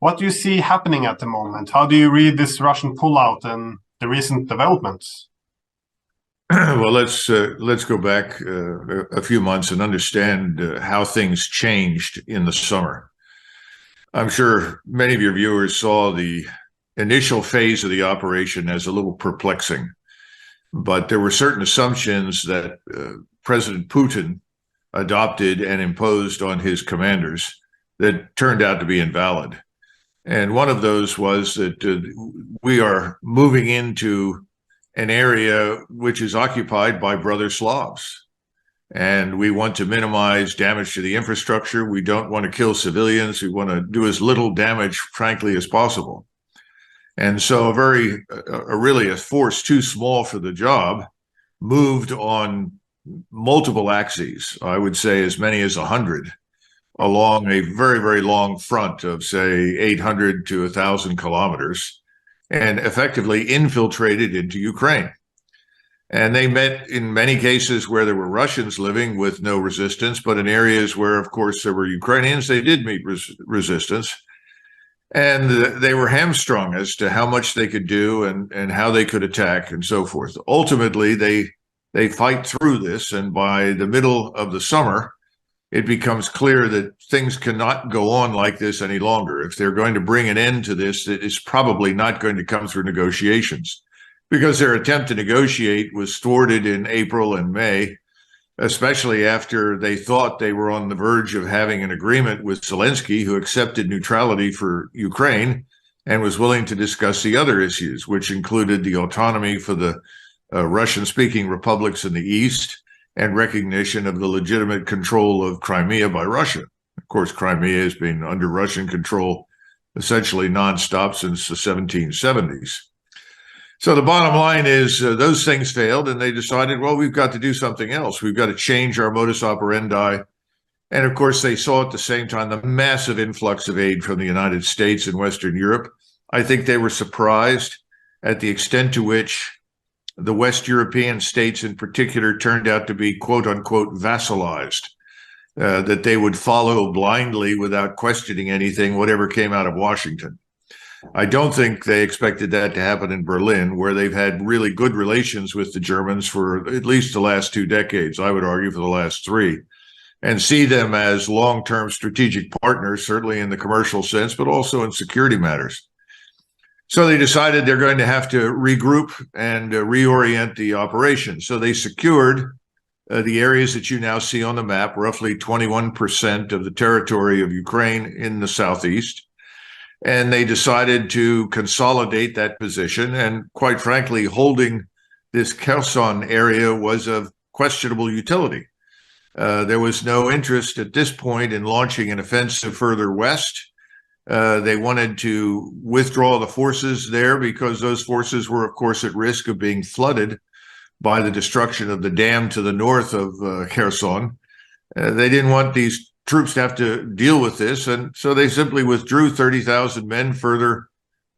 What do you see happening at the moment? How do you read this Russian pullout and the recent developments? Well, let's go back a few months and understand how things changed in the summer. I'm sure many of your viewers saw the initial phase of the operation as a little perplexing, but there were certain assumptions that President Putin adopted and imposed on his commanders that turned out to be invalid. And one of those was that we are moving into an area which is occupied by brother Slavs. And we want to minimize damage to the infrastructure. We don't want to kill civilians. We want to do as little damage, frankly, as possible. And so really a force too small for the job moved on multiple axes, I would say as many as 100, along a very, very long front of, say, 800 to 1,000 kilometers, and effectively infiltrated into Ukraine. And they met in many cases where there were Russians living with no resistance, but in areas where, of course, there were Ukrainians, they did meet resistance. And they were hamstrung as to how much they could do and how they could attack and so forth. Ultimately, they fight through this, and by the middle of the summer, it becomes clear that things cannot go on like this any longer. If they're going to bring an end to this, it is probably not going to come through negotiations, because their attempt to negotiate was thwarted in April and May, especially after they thought they were on the verge of having an agreement with Zelensky, who accepted neutrality for Ukraine and was willing to discuss the other issues, which included the autonomy for the Russian-speaking republics in the East, and recognition of the legitimate control of Crimea by Russia. Of course, Crimea has been under Russian control essentially nonstop since the 1770s. So the bottom line is those things failed, and they decided, well, we've got to do something else. We've got to change our modus operandi. And of course, they saw at the same time the massive influx of aid from the United States and Western Europe. I think they were surprised at the extent to which the West European states in particular turned out to be, quote unquote, vassalized, that they would follow blindly without questioning anything, whatever came out of Washington. I don't think they expected that to happen in Berlin, where they've had really good relations with the Germans for at least the last 2 decades, I would argue for the last 3, and see them as long-term strategic partners, certainly in the commercial sense, but also in security matters. So they decided they're going to have to regroup and reorient the operation. So they secured the areas that you now see on the map, roughly 21% of the territory of Ukraine in the southeast. And they decided to consolidate that position. And quite frankly, holding this Kherson area was of questionable utility. There was no interest at this point in launching an offensive further west. They wanted to withdraw the forces there because those forces were, of course, at risk of being flooded by the destruction of the dam to the north of Kherson. They didn't want these troops to have to deal with this, and so they simply withdrew 30,000 men further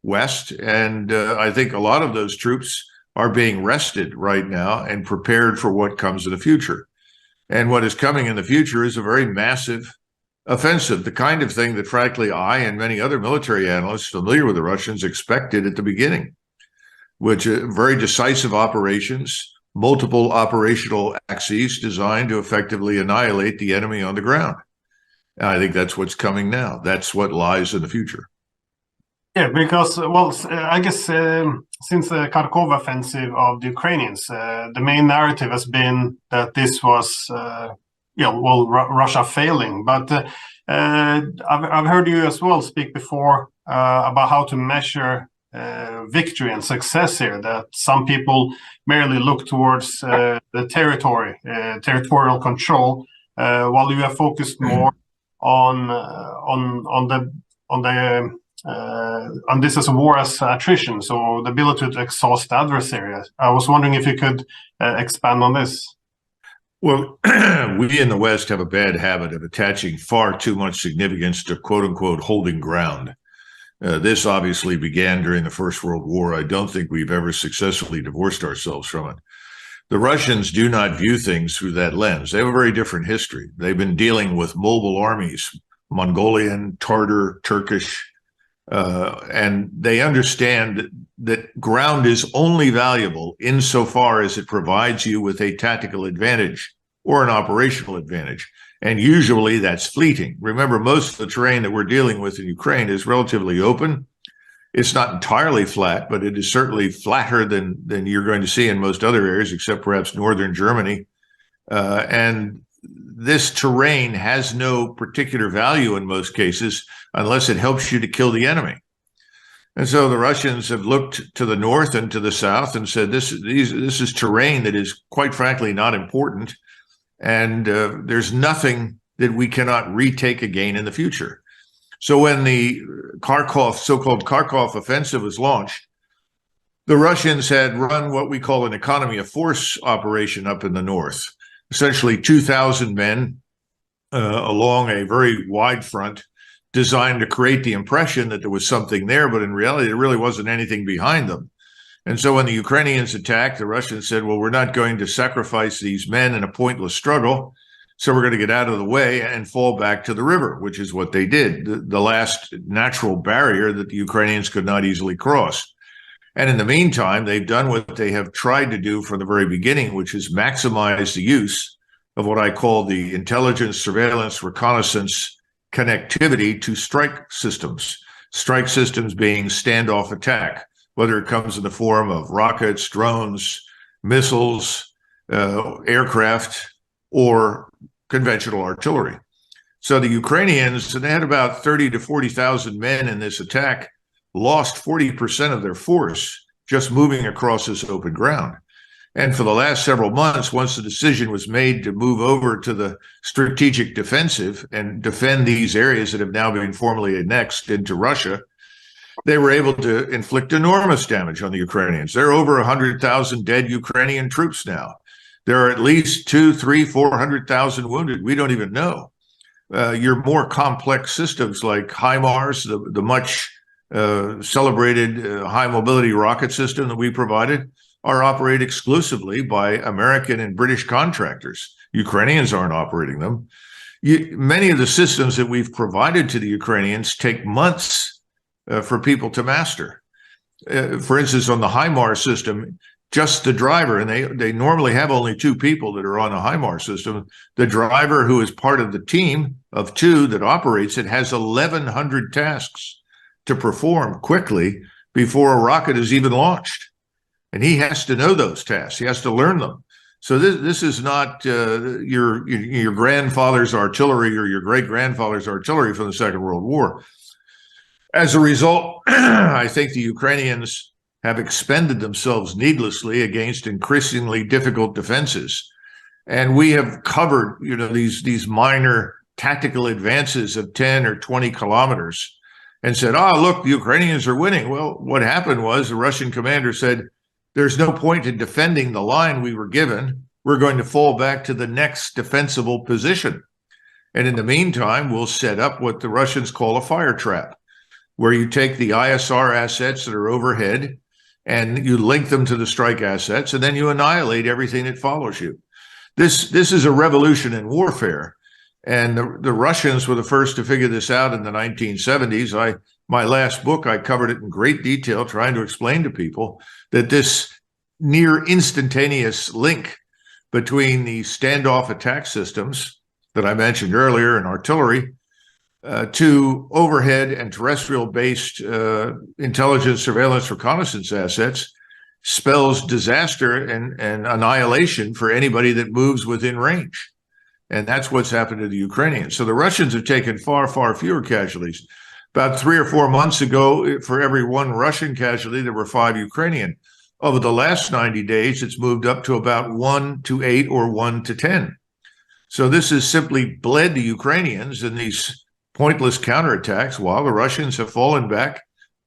west. And I think a lot of those troops are being rested right now and prepared for what comes in the future. And what is coming in the future is a very massive offensive, the kind of thing that, frankly, I and many other military analysts familiar with the Russians expected at the beginning, which are very decisive operations, multiple operational axes designed to effectively annihilate the enemy on the ground. And I think that's what's coming now. That's what lies in the future. Yeah, because, well, I guess since the Kharkov offensive of the Ukrainians, the main narrative has been that this was Russia failing. But I've heard you as well speak before about how to measure victory and success here, that some people merely look towards the territorial control, while you have focused more on this as a war as attrition, so the ability to exhaust adversaries. I was wondering if you could expand on this. Well, we in the West have a bad habit of attaching far too much significance to quote-unquote holding ground. This obviously began during the First World War. I don't think we've ever successfully divorced ourselves from it. The Russians do not view things through that lens. They have a very different history. They've been dealing with mobile armies, Mongolian, Tartar, Turkish, And they understand that ground is only valuable insofar as it provides you with a tactical advantage or an operational advantage. And usually that's fleeting. Remember, most of the terrain that we're dealing with in Ukraine is relatively open. It's not entirely flat, but it is certainly flatter than you're going to see in most other areas, except perhaps northern Germany. And this terrain has no particular value in most cases unless it helps you to kill the enemy. And so the Russians have looked to the north and to the south and said, this is terrain that is, quite frankly, not important. And there's nothing that we cannot retake again in the future. So when the so-called Kharkov offensive was launched, the Russians had run what we call an economy of force operation up in the north, essentially 2,000 men along a very wide front, designed to create the impression that there was something there, but in reality, there really wasn't anything behind them. And so when the Ukrainians attacked, the Russians said, well, we're not going to sacrifice these men in a pointless struggle, so we're going to get out of the way and fall back to the river, which is what they did, the last natural barrier that the Ukrainians could not easily cross. And in the meantime, they've done what they have tried to do from the very beginning, which is maximize the use of what I call the intelligence, surveillance, reconnaissance connectivity to strike systems being standoff attack, whether it comes in the form of rockets, drones, missiles, aircraft, or conventional artillery. So the Ukrainians, and they had about 30 to 40,000 men in this attack, lost 40% of their force just moving across this open ground. And for the last several months, once the decision was made to move over to the strategic defensive and defend these areas that have now been formally annexed into Russia, they were able to inflict enormous damage on the Ukrainians. There are over 100,000 dead Ukrainian troops now. There are at least 400,000 wounded. We don't even know. Your more complex systems like HIMARS, the much celebrated high mobility rocket system that we provided, are operated exclusively by American and British contractors. Ukrainians aren't operating them. Many of the systems that we've provided to the Ukrainians take months for people to master. For instance, on the HIMARS system, just the driver, and they normally have only two people that are on a HIMARS system. The driver, who is part of the team of two that operates it, has 1,100 tasks to perform quickly before a rocket is even launched. And he has to know those tasks. He has to learn them. So this is not your grandfather's artillery or your great-grandfather's artillery from the Second World War. As a result, I think the Ukrainians have expended themselves needlessly against increasingly difficult defenses. And we have covered, these minor tactical advances of 10 or 20 kilometers and said, look, the Ukrainians are winning. Well, what happened was the Russian commander said, there's no point in defending the line we were given. We're going to fall back to the next defensible position. And in the meantime, we'll set up what the Russians call a fire trap, where you take the ISR assets that are overhead and you link them to the strike assets, and then you annihilate everything that follows you. This is a revolution in warfare. And the Russians were the first to figure this out in the 1970s. My last book, I covered it in great detail, trying to explain to people that this near instantaneous link between the standoff attack systems that I mentioned earlier and artillery to overhead and terrestrial-based intelligence, surveillance, reconnaissance assets spells disaster and annihilation for anybody that moves within range. And that's what's happened to the Ukrainians. So the Russians have taken far, far fewer casualties. About 3 or 4 months ago, for every one Russian casualty, there were 5 Ukrainian. Over the last 90 days, it's moved up to about 1 to 8 or 1 to 10. So this has simply bled the Ukrainians in these pointless counterattacks while the Russians have fallen back,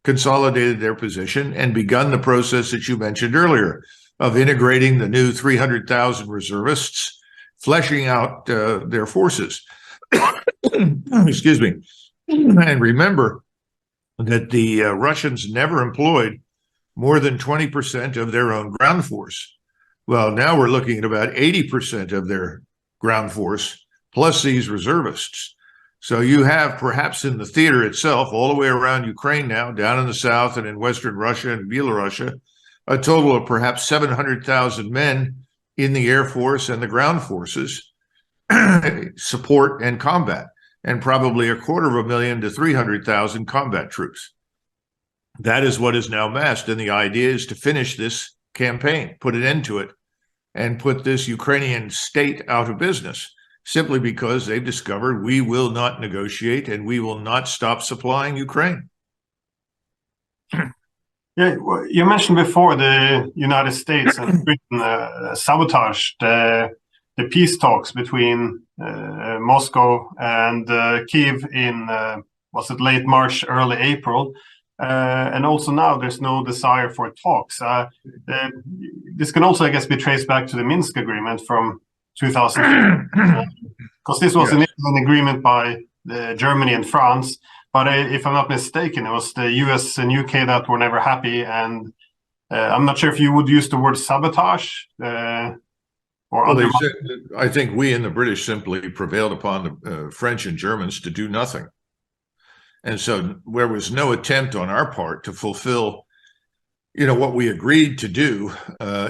consolidated their position, and begun the process that you mentioned earlier of integrating the new 300,000 reservists, fleshing out their forces. Excuse me. And remember that the Russians never employed more than 20% of their own ground force. Well, now we're looking at about 80% of their ground force, plus these reservists. So you have, perhaps in the theater itself, all the way around Ukraine now, down in the south and in Western Russia and Belarus, a total of perhaps 700,000 men in the Air Force and the ground forces support and combat, and probably 250,000 to 300,000 combat troops. That is what is now massed, and the idea is to finish this campaign, put an end to it, and put this Ukrainian state out of business, simply because they've discovered we will not negotiate and we will not stop supplying Ukraine. Yeah, well, you mentioned before the United States and Britain sabotaged the peace talks between Moscow and Kiev in, was it late March, early April? And also now there's no desire for talks. This can also, I guess, be traced back to the Minsk agreement from 2015, because this was an agreement by Germany and France. But if I'm not mistaken, it was the US and UK that were never happy. And I'm not sure if you would use the word sabotage or well, I think we in the British simply prevailed upon the French and Germans to do nothing. And so there was no attempt on our part to fulfill, what we agreed to do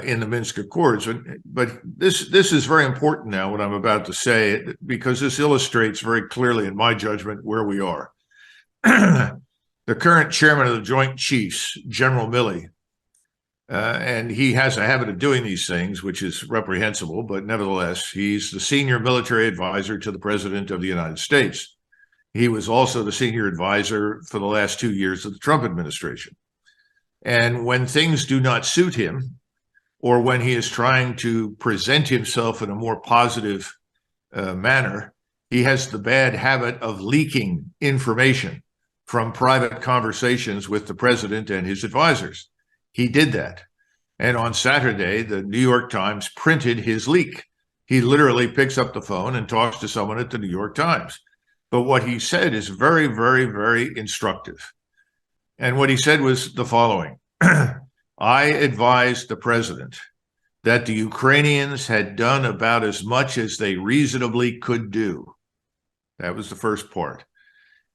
in the Minsk Accords. But this is very important now, what I'm about to say, because this illustrates very clearly, in my judgment, where we are. The current chairman of the Joint Chiefs, General Milley, and he has a habit of doing these things, which is reprehensible, but nevertheless, he's the senior military advisor to the President of the United States. He was also the senior advisor for the last 2 years of the Trump administration. And when things do not suit him, or when he is trying to present himself in a more positive manner, he has the bad habit of leaking information from private conversations with the president and his advisors. He did that. And on Saturday, the New York Times printed his leak. He literally picks up the phone and talks to someone at the New York Times. But what he said is very, very, very instructive. And what he said was the following: I advised the president that the Ukrainians had done about as much as they reasonably could do. That was the first part.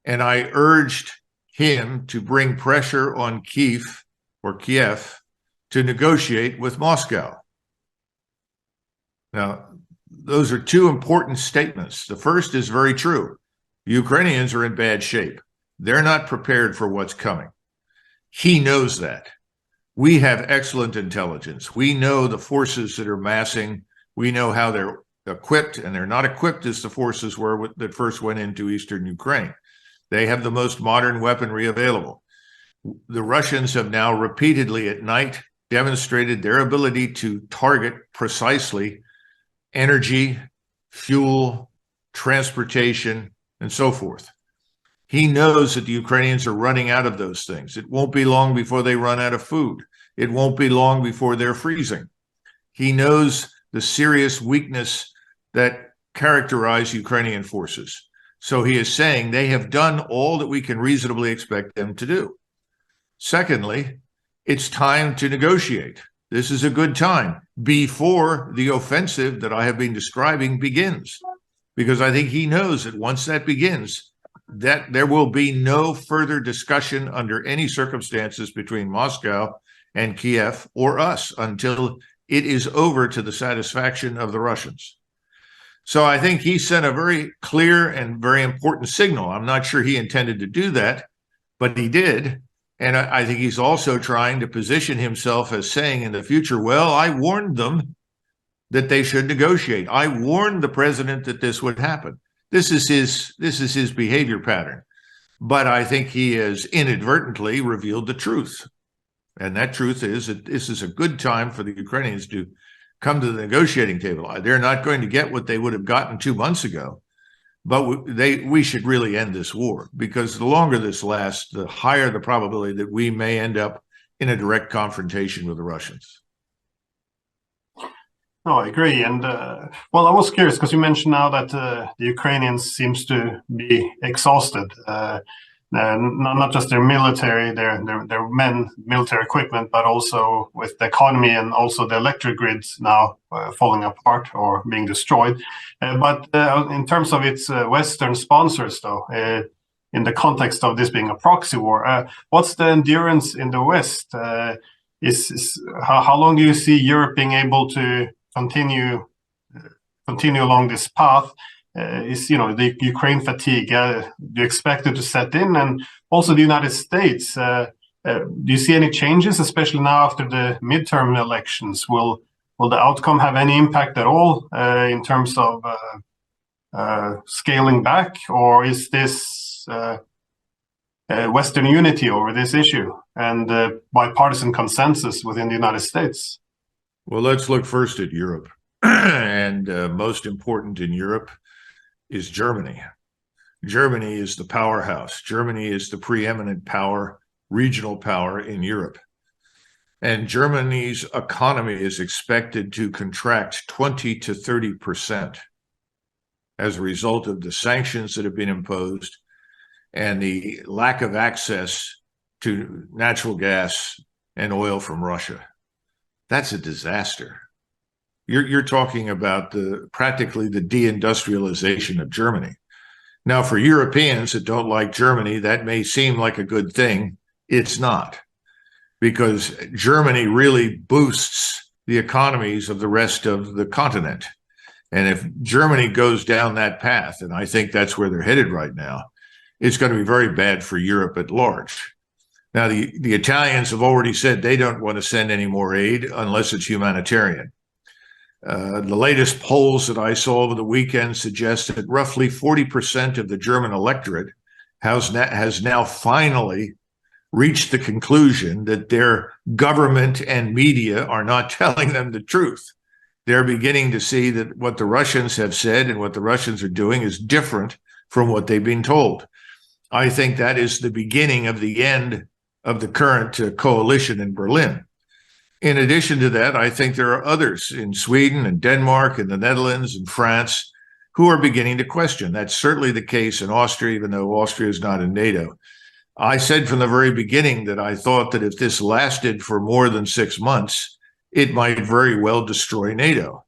And I urged him to bring pressure on Kiev to negotiate with Moscow. Now, those are two important statements. The first is very true. The Ukrainians are in bad shape. They're not prepared for what's coming. He knows that. We have excellent intelligence. We know the forces that are massing. We know how they're equipped, and they're not equipped as the forces were that first went into eastern Ukraine. They have the most modern weaponry available. The Russians have now repeatedly at night demonstrated their ability to target precisely energy, fuel, transportation, and so forth. He knows that the Ukrainians are running out of those things. It won't be long before they run out of food. It won't be long before they're freezing. He knows the serious weakness that characterize Ukrainian forces. So he is saying they have done all that we can reasonably expect them to do. Secondly, it's time to negotiate. This is a good time before the offensive that I have been describing begins, because I think he knows that once that begins, that there will be no further discussion under any circumstances between Moscow and Kiev or us until it is over to the satisfaction of the Russians. So I think he sent a very clear and very important signal. I'm not sure he intended to do that, but he did. And I think he's also trying to position himself as saying in the future, well, I warned them that they should negotiate. I warned the president that this would happen. This is his behavior pattern. But I think he has inadvertently revealed the truth. And that truth is that this is a good time for the Ukrainians to come to the negotiating table. They're not going to get what they would have gotten 2 months ago, but we should really end this war, because the longer this lasts, the higher the probability that we may end up in a direct confrontation with the Russians. No, I agree. And well, I was curious because you mentioned now that the Ukrainians seems to be exhausted. not just their military, their military equipment, but also with the economy and also the electric grids now falling apart or being destroyed. But in terms of its Western sponsors, though, in the context of this being a proxy war, what's the endurance in the West? How long do you see Europe being able to continue along this path? Is the Ukraine fatigue? Do you expect it to set in? And also the United States. Do you see any changes, especially now after the midterm elections? Will the outcome have any impact at all in terms of scaling back, or is this Western unity over this issue and bipartisan consensus within the United States? Well, let's look first at Europe. And most important in Europe is Germany. Germany is the powerhouse. Germany is the preeminent power, regional power in Europe. And Germany's economy is expected to contract 20 to 30% as a result of the sanctions that have been imposed and the lack of access to natural gas and oil from Russia. That's a disaster. You're talking about practically the deindustrialization of Germany. Now, for Europeans that don't like Germany, that may seem like a good thing. It's not, because Germany really boosts the economies of the rest of the continent. And if Germany goes down that path, and I think that's where they're headed right now, it's going to be very bad for Europe at large. Now, the Italians have already said they don't want to send any more aid unless it's humanitarian. The latest polls that I saw over the weekend suggest that roughly 40% of the German electorate has now finally reached the conclusion that their government and media are not telling them the truth. They're beginning to see that what the Russians have said and what the Russians are doing is different from what they've been told. I think that is the beginning of the end of the current coalition in Berlin. In addition to that, I think there are others in Sweden and Denmark and the Netherlands and France who are beginning to question. That's certainly the case in Austria, even though Austria is not in NATO. I said from the very beginning that I thought that if this lasted for more than 6 months, it might very well destroy NATO.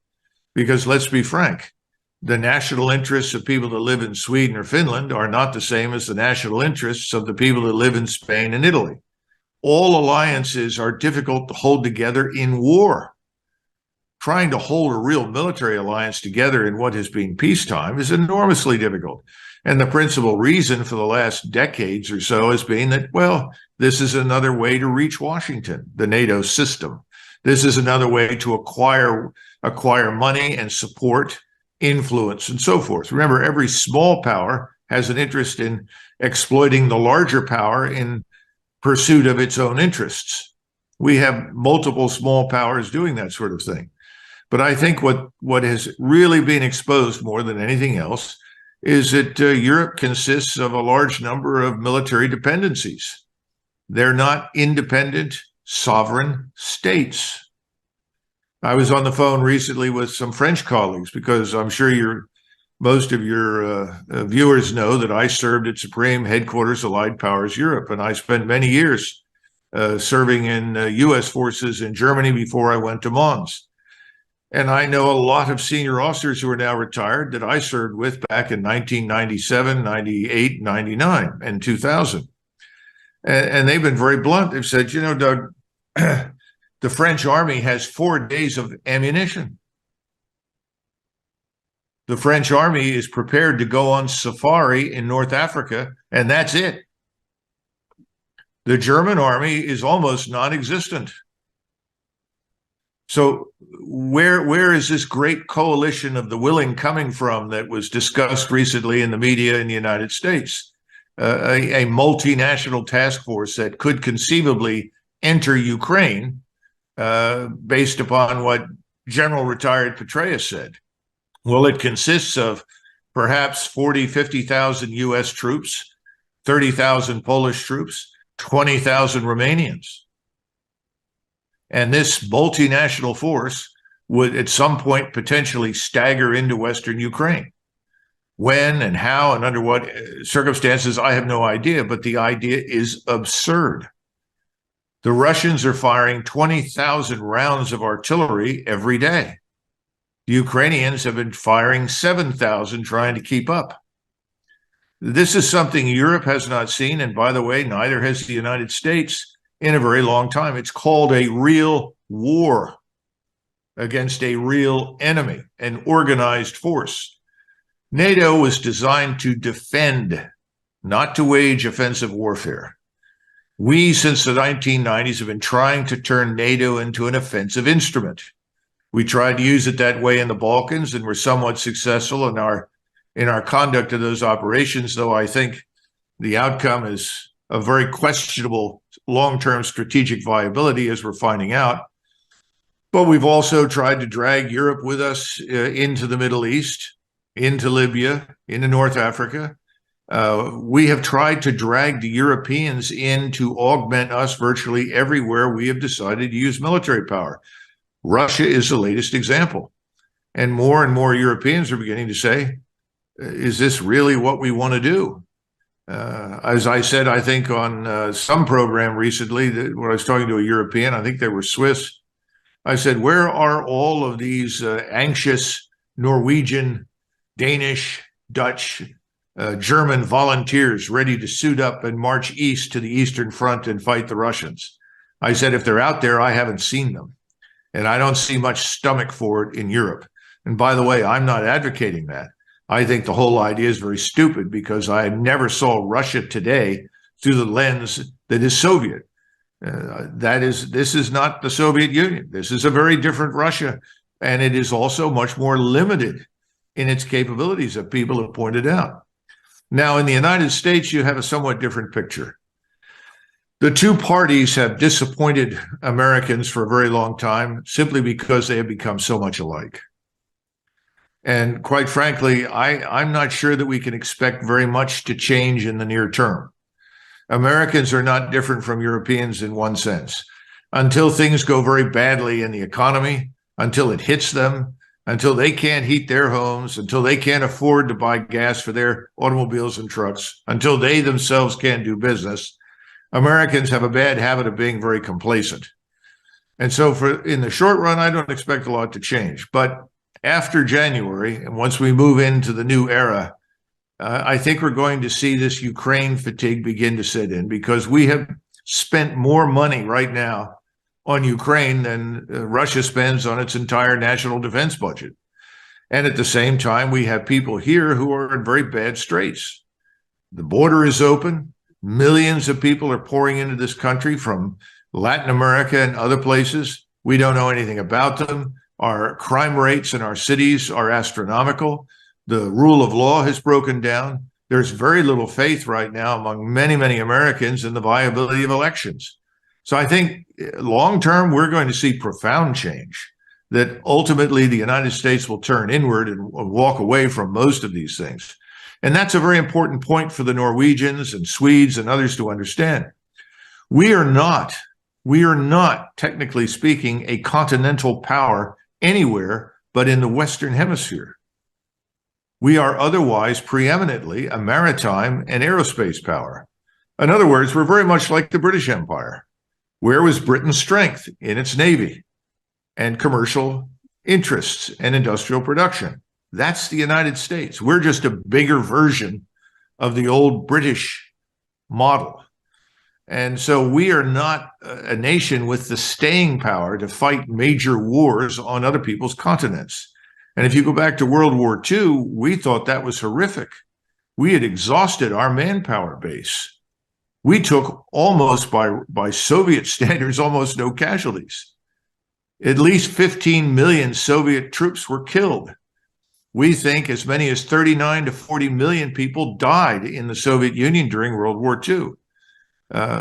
Because let's be frank, the national interests of people that live in Sweden or Finland are not the same as the national interests of the people that live in Spain and Italy. All alliances are difficult to hold together in war. Trying to hold a real military alliance together in what has been peacetime is enormously difficult. And the principal reason for the last decades or so has been that, well, this is another way to reach Washington, the NATO system. This is another way to acquire money and support, influence, and so forth. Remember, every small power has an interest in exploiting the larger power in pursuit of its own interests. We have multiple small powers doing that sort of thing. But I think what has really been exposed more than anything else is that Europe consists of a large number of military dependencies. They're not independent, sovereign states. I was on the phone recently with some French colleagues because I'm sure most of your viewers know that I served at Supreme Headquarters Allied Powers Europe, and I spent many years serving in U.S. forces in Germany before I went to Mons. And I know a lot of senior officers who are now retired that I served with back in 1997, 98, 99, and 2000. And they've been very blunt. They've said, Doug, the French army has 4 days of ammunition. The French army is prepared to go on safari in North Africa, and that's it. The German army is almost non-existent. So where is this great coalition of the willing coming from that was discussed recently in the media in the United States? A multinational task force that could conceivably enter Ukraine based upon what General Retired Petraeus said. Well, it consists of perhaps 40, 50,000 U.S. troops, 30,000 Polish troops, 20,000 Romanians. And this multinational force would at some point potentially stagger into Western Ukraine. When and how and under what circumstances, I have no idea, but the idea is absurd. The Russians are firing 20,000 rounds of artillery every day. The Ukrainians have been firing 7,000 trying to keep up. This is something Europe has not seen, and by the way, neither has the United States in a very long time. It's called a real war against a real enemy, an organized force. NATO was designed to defend, not to wage offensive warfare. We, since the 1990s, have been trying to turn NATO into an offensive instrument. We tried to use it that way in the Balkans, and were somewhat successful in our conduct of those operations, though I think the outcome is of very questionable long-term strategic viability, as we're finding out. But we've also tried to drag Europe with us into the Middle East, into Libya, into North Africa. We have tried to drag the Europeans in to augment us virtually everywhere we have decided to use military power. Russia is the latest example. And more Europeans are beginning to say, is this really what we want to do? As I said, I think on some program recently, when I was talking to a European, I think they were Swiss, I said, where are all of these anxious Norwegian, Danish, Dutch, German volunteers ready to suit up and march east to the Eastern Front and fight the Russians? I said, if they're out there, I haven't seen them. And I don't see much stomach for it in Europe. And by the way, I'm not advocating that. I think the whole idea is very stupid, because I never saw Russia today through the lens that is Soviet. This is not the Soviet Union. This is a very different Russia. And it is also much more limited in its capabilities, that people have pointed out. Now, in the United States, you have a somewhat different picture. The two parties have disappointed Americans for a very long time, simply because they have become so much alike. And quite frankly, I'm not sure that we can expect very much to change in the near term. Americans are not different from Europeans in one sense. Until things go very badly in the economy, until it hits them, until they can't heat their homes, until they can't afford to buy gas for their automobiles and trucks, until they themselves can't do business, Americans have a bad habit of being very complacent. And so in the short run, I don't expect a lot to change. But after January, and once we move into the new era, I think we're going to see this Ukraine fatigue begin to set in, because we have spent more money right now on Ukraine than Russia spends on its entire national defense budget. And at the same time, we have people here who are in very bad straits. The border is open. Millions of people are pouring into this country from Latin America and other places. We don't know anything about them. Our crime rates in our cities are astronomical. The rule of law has broken down. There's very little faith right now among many, many Americans in the viability of elections. So I think long term, we're going to see profound change, that ultimately the United States will turn inward and walk away from most of these things. And that's a very important point for the Norwegians and Swedes and others to understand. We are not, technically speaking, a continental power anywhere but in the Western Hemisphere. We are otherwise preeminently a maritime and aerospace power. In other words, we're very much like the British Empire. Where was Britain's strength? In its navy and commercial interests and industrial production. That's the United States. We're just a bigger version of the old British model. And so we are not a nation with the staying power to fight major wars on other people's continents. And if you go back to World War II, we thought that was horrific. We had exhausted our manpower base. We took almost, by Soviet standards, almost no casualties. At least 15 million Soviet troops were killed. We think as many as 39 to 40 million people died in the Soviet Union during World War II.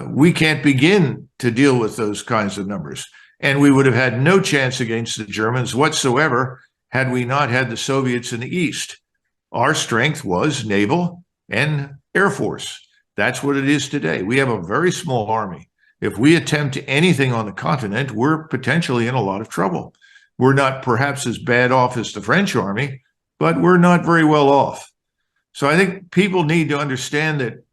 We can't begin to deal with those kinds of numbers. And we would have had no chance against the Germans whatsoever had we not had the Soviets in the East. Our strength was naval and air force. That's what it is today. We have a very small army. If we attempt anything on the continent, we're potentially in a lot of trouble. We're not perhaps as bad off as the French army, but we're not very well off. So I think people need to understand that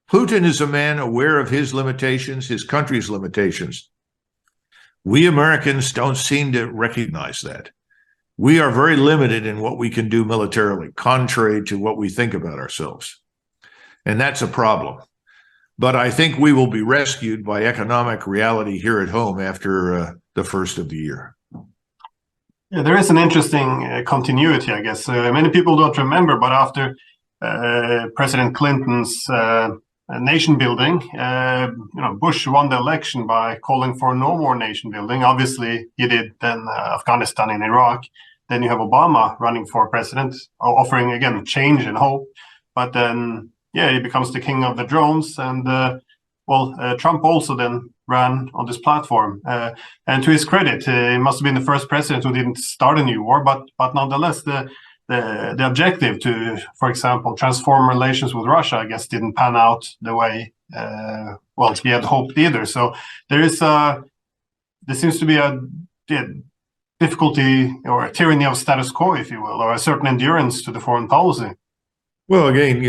Putin is a man aware of his limitations, his country's limitations. We Americans don't seem to recognize that. We are very limited in what we can do militarily, contrary to what we think about ourselves. And that's a problem. But I think we will be rescued by economic reality here at home after the first of the year. Yeah, there is an interesting continuity, I guess. Many people don't remember, but after President Clinton's nation building, Bush won the election by calling for no more nation building. Obviously, he did then Afghanistan and Iraq. Then you have Obama running for president, offering again change and hope. But then, yeah, he becomes the king of the drones, and Trump also then ran on this platform. And to his credit, he must have been the first president who didn't start a new war, but nonetheless, the objective to, for example, transform relations with Russia, I guess, didn't pan out the way he had hoped either. So there seems to be a difficulty or a tyranny of status quo, if you will, or a certain endurance to the foreign policy. Well, again,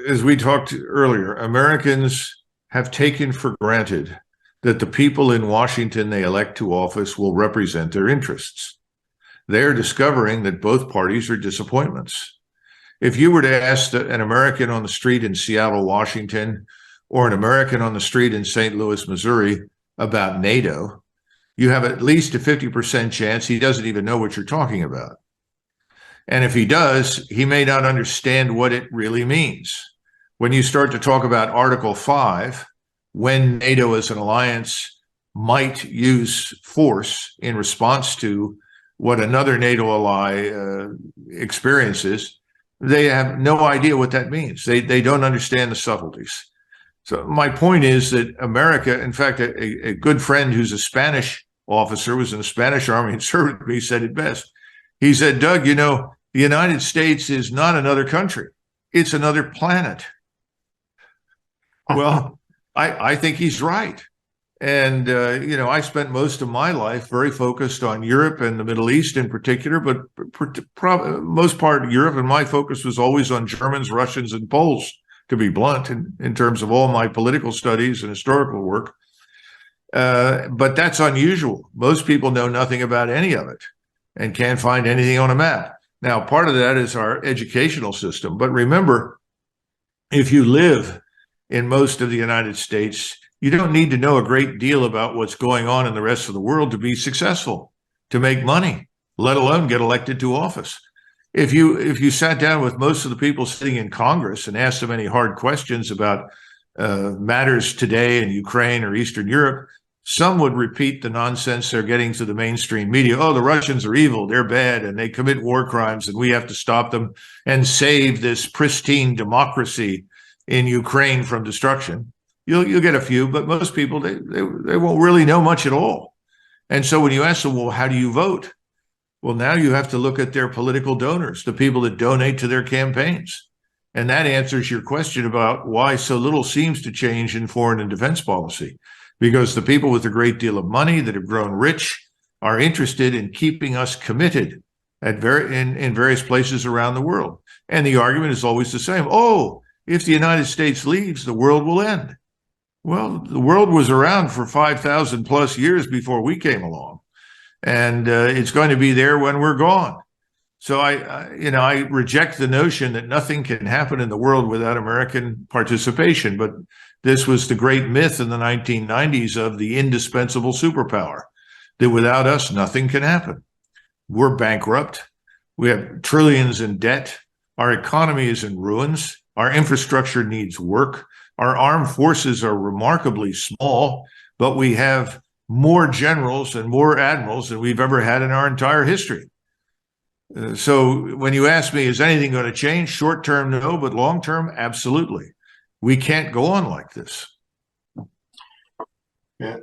as we talked earlier, Americans have taken for granted that the people in Washington they elect to office will represent their interests. They're discovering that both parties are disappointments. If you were to ask an American on the street in Seattle, Washington, or an American on the street in St. Louis, Missouri, about NATO, you have at least a 50% chance he doesn't even know what you're talking about. And if he does, he may not understand what it really means. When you start to talk about Article 5, when NATO as an alliance might use force in response to what another NATO ally experiences, they have no idea what that means. They don't understand the subtleties. So my point is that America, in fact, a good friend who's a Spanish officer, was in the Spanish army and served with me, said it best. He said, Doug, the United States is not another country. It's another planet. Well, I think he's right. And, I spent most of my life very focused on Europe and the Middle East in particular, but most part of Europe, and my focus was always on Germans, Russians, and Poles, to be blunt, in terms of all my political studies and historical work. But that's unusual. Most people know nothing about any of it and can't find anything on a map. Now, part of that is our educational system. But remember, if you live in most of the United States, you don't need to know a great deal about what's going on in the rest of the world to be successful, to make money, let alone get elected to office. If you sat down with most of the people sitting in Congress and asked them any hard questions about matters today in Ukraine or Eastern Europe, some would repeat the nonsense they're getting to the mainstream media. Oh, the Russians are evil, they're bad, and they commit war crimes, and we have to stop them and save this pristine democracy in Ukraine from destruction. You'll get a few, but most people, they won't really know much at all. And so when you ask them, well, how do you vote? Well, now you have to look at their political donors, the people that donate to their campaigns. And that answers your question about why so little seems to change in foreign and defense policy. Because the people with a great deal of money that have grown rich are interested in keeping us committed in various places around the world. And the argument is always the same. Oh, if the United States leaves, the world will end. Well, the world was around for 5,000 plus years before we came along, and it's going to be there when we're gone. So I reject the notion that nothing can happen in the world without American participation. But this was the great myth in the 1990s of the indispensable superpower, that without us, nothing can happen. We're bankrupt. We have trillions in debt. Our economy is in ruins. Our infrastructure needs work. Our armed forces are remarkably small, but we have more generals and more admirals than we've ever had in our entire history. So when you ask me, is anything going to change? Short term, no, but long term, absolutely. We can't go on like this. Yeah.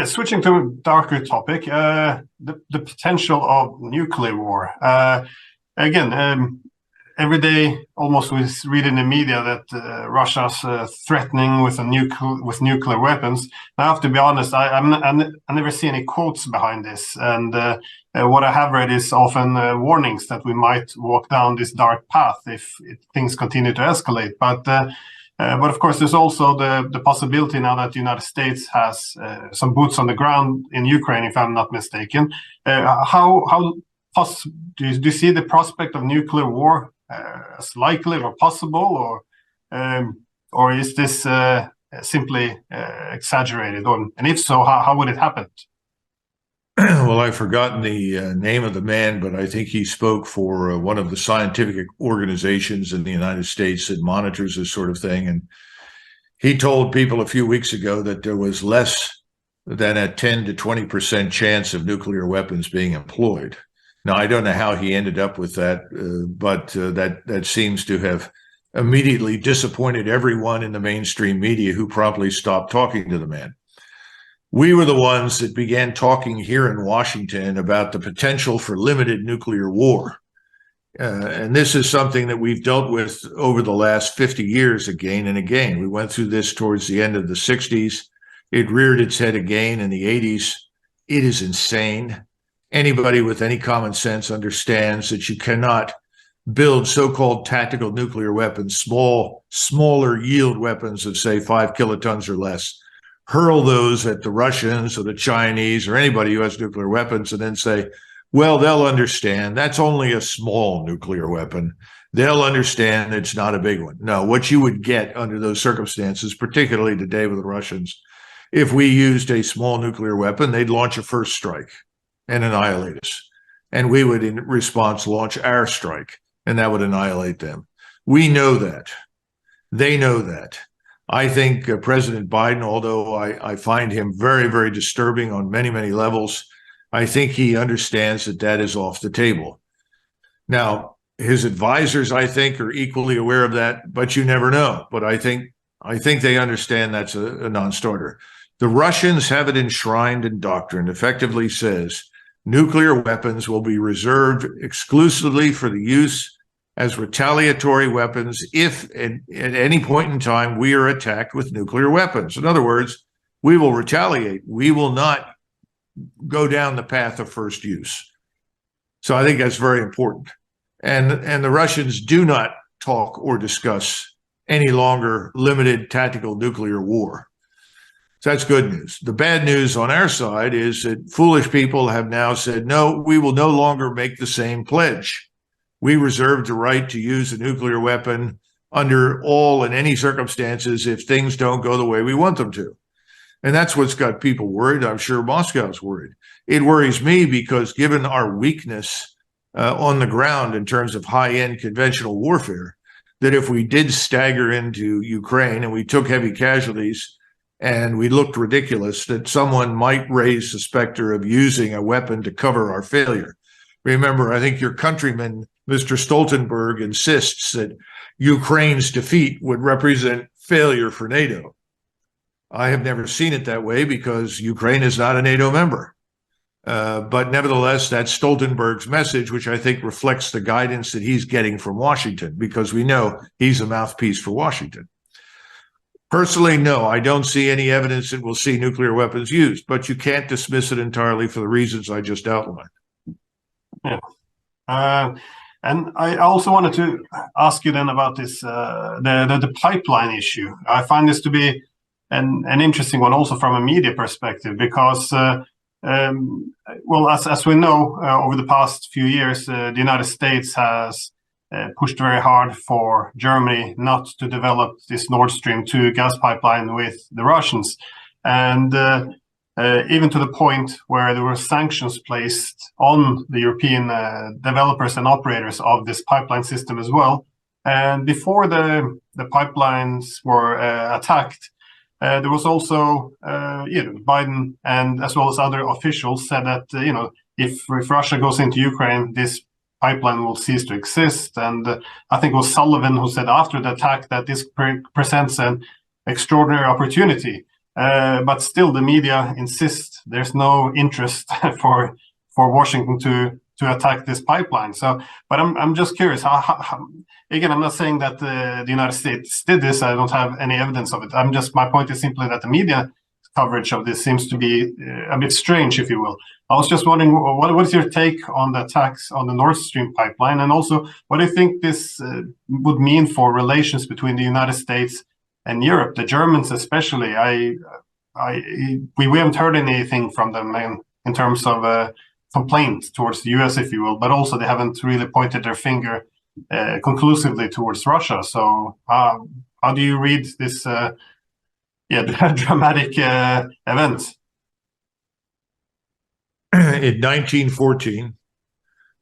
Switching to a darker topic, the potential of nuclear war. every day, almost we read in the media that Russia's threatening with nuclear weapons. I have to be honest, I never see any quotes behind this, and what I have read is often warnings that we might walk down this dark path if things continue to escalate. But of course, there's also the possibility now that the United States has some boots on the ground in Ukraine, if I'm not mistaken. Do you see the prospect of nuclear war as likely or possible, or is this simply exaggerated? And if so, how would it happen? Well, I've forgotten the name of the man, but I think he spoke for one of the scientific organizations in the United States that monitors this sort of thing. And he told people a few weeks ago that there was less than a 10 to 20% chance of nuclear weapons being employed. Now, I don't know how he ended up with that, but that seems to have immediately disappointed everyone in the mainstream media, who promptly stopped talking to the man. We were the ones that began talking here in Washington about the potential for limited nuclear war. And this is something that we've dealt with over the last 50 years again and again. We went through this towards the end of the 60s. It reared its head again in the 80s. It is insane. Anybody with any common sense understands that you cannot build so-called tactical nuclear weapons, smaller yield weapons of, say, 5 kilotons or less, hurl those at the Russians or the Chinese or anybody who has nuclear weapons, and then say, well, they'll understand. That's only a small nuclear weapon. They'll understand it's not a big one. No, what you would get under those circumstances, particularly today with the Russians, if we used a small nuclear weapon, they'd launch a first strike and annihilate us. And we would, in response, launch our strike, and that would annihilate them. We know that. They know that. I think President Biden, although I find him very, very disturbing on many, many levels, I think he understands that that is off the table. Now, his advisors, I think, are equally aware of that, but you never know. But I think they understand that's a non-starter. The Russians have it enshrined in doctrine, effectively says nuclear weapons will be reserved exclusively for the use as retaliatory weapons if at any point in time we are attacked with nuclear weapons. In other words, we will retaliate. We will not go down the path of first use. So I think that's very important. And the Russians do not talk or discuss any longer limited tactical nuclear war. So that's good news. The bad news on our side is that foolish people have now said, no, we will no longer make the same pledge. We reserve the right to use a nuclear weapon under all and any circumstances if things don't go the way we want them to. And that's what's got people worried. I'm sure Moscow's worried. It worries me because given our weakness on the ground in terms of high-end conventional warfare, that if we did stagger into Ukraine and we took heavy casualties and we looked ridiculous, that someone might raise the specter of using a weapon to cover our failure. Remember, I think your countryman, Mr. Stoltenberg, insists that Ukraine's defeat would represent failure for NATO. I have never seen it that way because Ukraine is not a NATO member. But nevertheless, that's Stoltenberg's message, which I think reflects the guidance that he's getting from Washington, because we know he's a mouthpiece for Washington. Personally, no, I don't see any evidence that we'll see nuclear weapons used, but you can't dismiss it entirely for the reasons I just outlined. Yeah. And I also wanted to ask you then about this, the pipeline issue. I find this to be an interesting one also from a media perspective, because, well, as we know, over the past few years, the United States has pushed very hard for Germany not to develop this Nord Stream 2 gas pipeline with the Russians. And even to the point where there were sanctions placed on the European developers and operators of this pipeline system as well. And before the pipelines were attacked, there was also, Biden and as well as other officials said that, if Russia goes into Ukraine, this pipeline will cease to exist. And I think it was Sullivan who said after the attack that this presents an extraordinary opportunity. But still, the media insist there's no interest for Washington to attack this pipeline. So, but I'm just curious. Again, I'm not saying that the United States did this. I don't have any evidence of it. My point is simply that the media coverage of this seems to be a bit strange, if you will. I was just wondering, what is your take on the attacks on the Nord Stream pipeline, and also what do you think this would mean for relations between the United States and Europe, the Germans especially? We haven't heard anything from them in terms of complaint towards the US, if you will, but also they haven't really pointed their finger conclusively towards Russia. So how do you read this dramatic event? In 1914,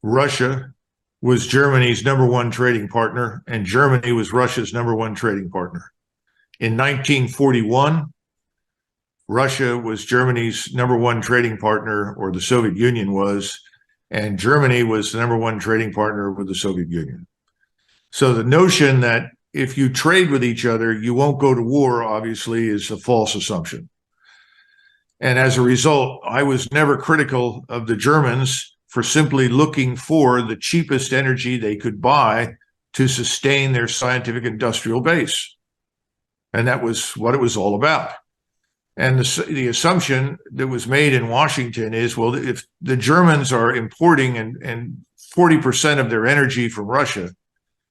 Russia was Germany's #1 trading partner, and Germany was Russia's #1 trading partner. In 1941, Russia was Germany's #1 trading partner, or the Soviet Union was, and Germany was the #1 trading partner with the Soviet Union. So the notion that if you trade with each other, you won't go to war, obviously, is a false assumption. And as a result, I was never critical of the Germans for simply looking for the cheapest energy they could buy to sustain their scientific industrial base. And that was what it was all about. And the assumption that was made in Washington is, well, if the Germans are importing and 40% of their energy from Russia,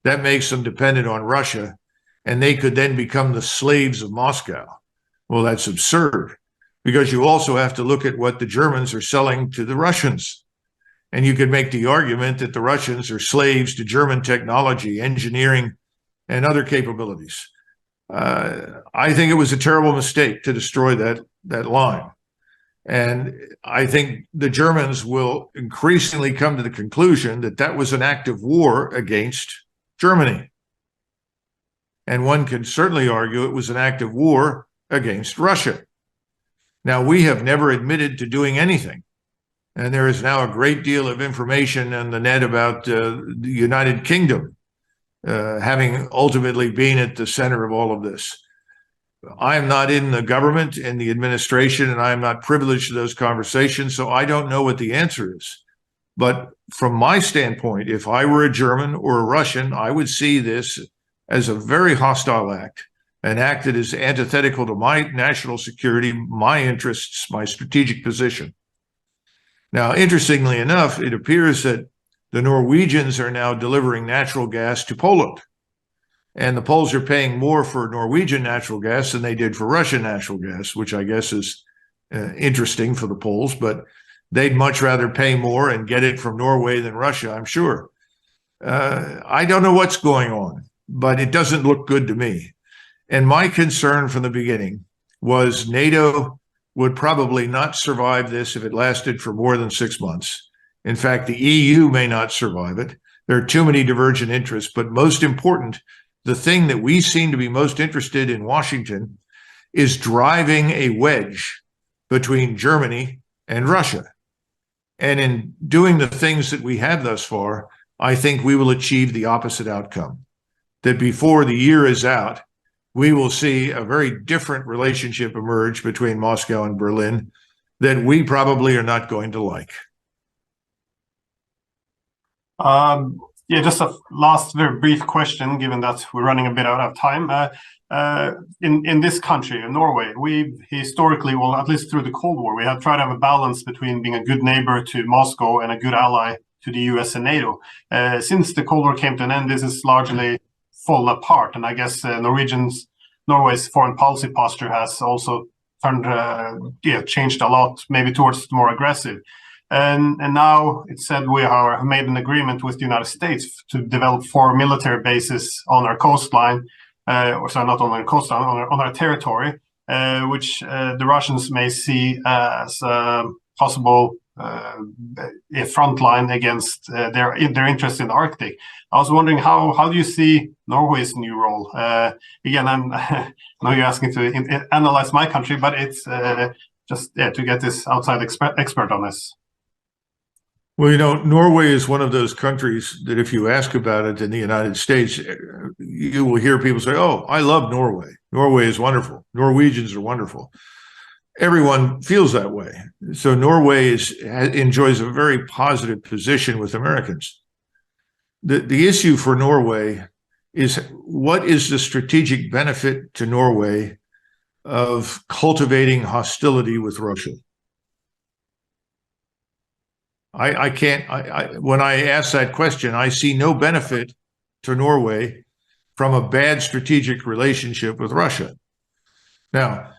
that makes them dependent on Russia, and they could then become the slaves of Moscow. Well, that's absurd, because you also have to look at what the Germans are selling to the Russians. And you could make the argument that the Russians are slaves to German technology, engineering, and other capabilities. I think it was a terrible mistake to destroy that line. And I think the Germans will increasingly come to the conclusion that that was an act of war against Germany. And one can certainly argue it was an act of war against Russia. Now, we have never admitted to doing anything. And there is now a great deal of information on the net about the United Kingdom having ultimately been at the center of all of this. I am not in the government and the administration, and I am not privileged to those conversations, so I don't know what the answer is. But from my standpoint, if I were a German or a Russian, I would see this as a very hostile act, an act that is antithetical to my national security, my interests, my strategic position. Now, interestingly enough, it appears that the Norwegians are now delivering natural gas to Poland. And the Poles are paying more for Norwegian natural gas than they did for Russian natural gas, which I guess is interesting for the Poles, but they'd much rather pay more and get it from Norway than Russia, I'm sure. I don't know what's going on, but it doesn't look good to me. And my concern from the beginning was NATO would probably not survive this if it lasted for more than 6 months. In fact, the EU may not survive it. There are too many divergent interests, but most important, the thing that we seem to be most interested in Washington is driving a wedge between Germany and Russia. And in doing the things that we have thus far, I think we will achieve the opposite outcome. That before the year is out, we will see a very different relationship emerge between Moscow and Berlin that we probably are not going to like. Just a last very brief question, given that we're running a bit out of time. In this country, in Norway, we historically, well, at least through the Cold War, we have tried to have a balance between being a good neighbor to Moscow and a good ally to the US and NATO. Since the Cold War came to an end, this is largely fallen apart. And I guess Norway's foreign policy posture has also changed a lot, maybe towards more aggressive. And now it's said we have made an agreement with the United States to develop 4 military bases on our coastline, not on our coastline, on our territory, which the Russians may see as a possible front line against their interest in the Arctic. I was wondering, how do you see Norway's new role? Again, I know you're asking to analyze my country, but it's just to get this outside expert on this. Well, Norway is one of those countries that if you ask about it in the United States, you will hear people say, oh, I love Norway. Norway is wonderful. Norwegians are wonderful. everyone feels that way. So Norway enjoys a very positive position with Americans. The issue for Norway is, what is the strategic benefit to Norway of cultivating hostility with Russia? I can't, when I ask that question, I see no benefit to Norway from a bad strategic relationship with Russia. Now,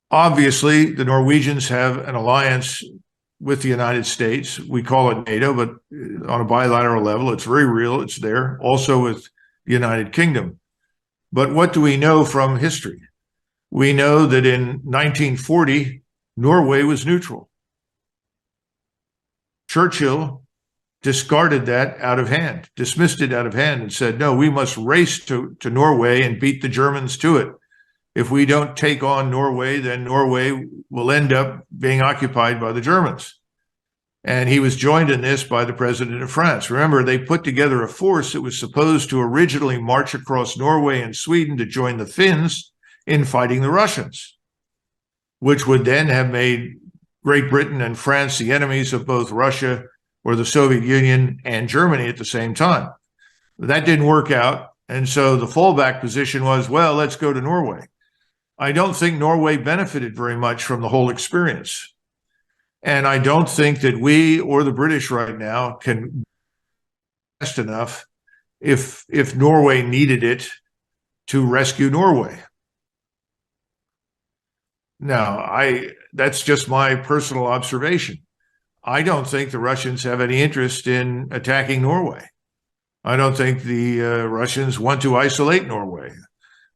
obviously, the Norwegians have an alliance with the United States. We call it NATO, but on a bilateral level, it's very real. It's there. Also with the United Kingdom. But what do we know from history? We know that in 1940, Norway was neutral. Churchill discarded that out of hand, dismissed it out of hand, and said, no, we must race to Norway and beat the Germans to it. If we don't take on Norway, then Norway will end up being occupied by the Germans. And he was joined in this by the president of France. Remember, they put together a force that was supposed to originally march across Norway and Sweden to join the Finns in fighting the Russians, which would then have made Great Britain and France the enemies of both Russia or the Soviet Union and Germany at the same time. That didn't work out. And so the fallback position was, well, let's go to Norway. I don't think Norway benefited very much from the whole experience. And I don't think that we or the British right now can invest enough if Norway needed it to rescue Norway. Now, that's just my personal observation. I don't think the Russians have any interest in attacking Norway. I don't think the Russians want to isolate Norway.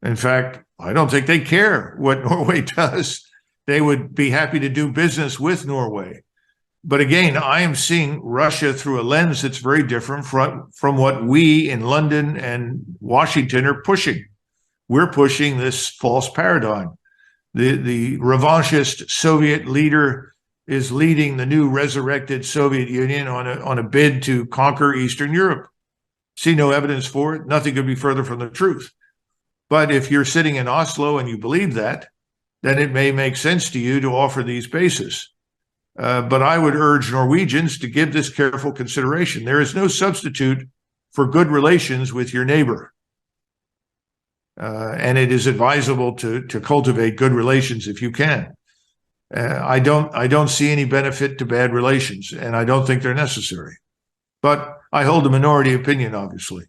In fact, I don't think they care what Norway does. They would be happy to do business with Norway. But again, I am seeing Russia through a lens that's very different from what we in London and Washington are pushing. We're pushing this false paradigm. The revanchist Soviet leader is leading the new resurrected Soviet Union on a bid to conquer Eastern Europe. See no evidence for it. Nothing could be further from the truth. But if you're sitting in Oslo and you believe that, then it may make sense to you to offer these bases. But I would urge Norwegians to give this careful consideration. There is no substitute for good relations with your neighbor. And it is advisable to cultivate good relations if you can. I don't see any benefit to bad relations, and I don't think they're necessary. But I hold a minority opinion, obviously.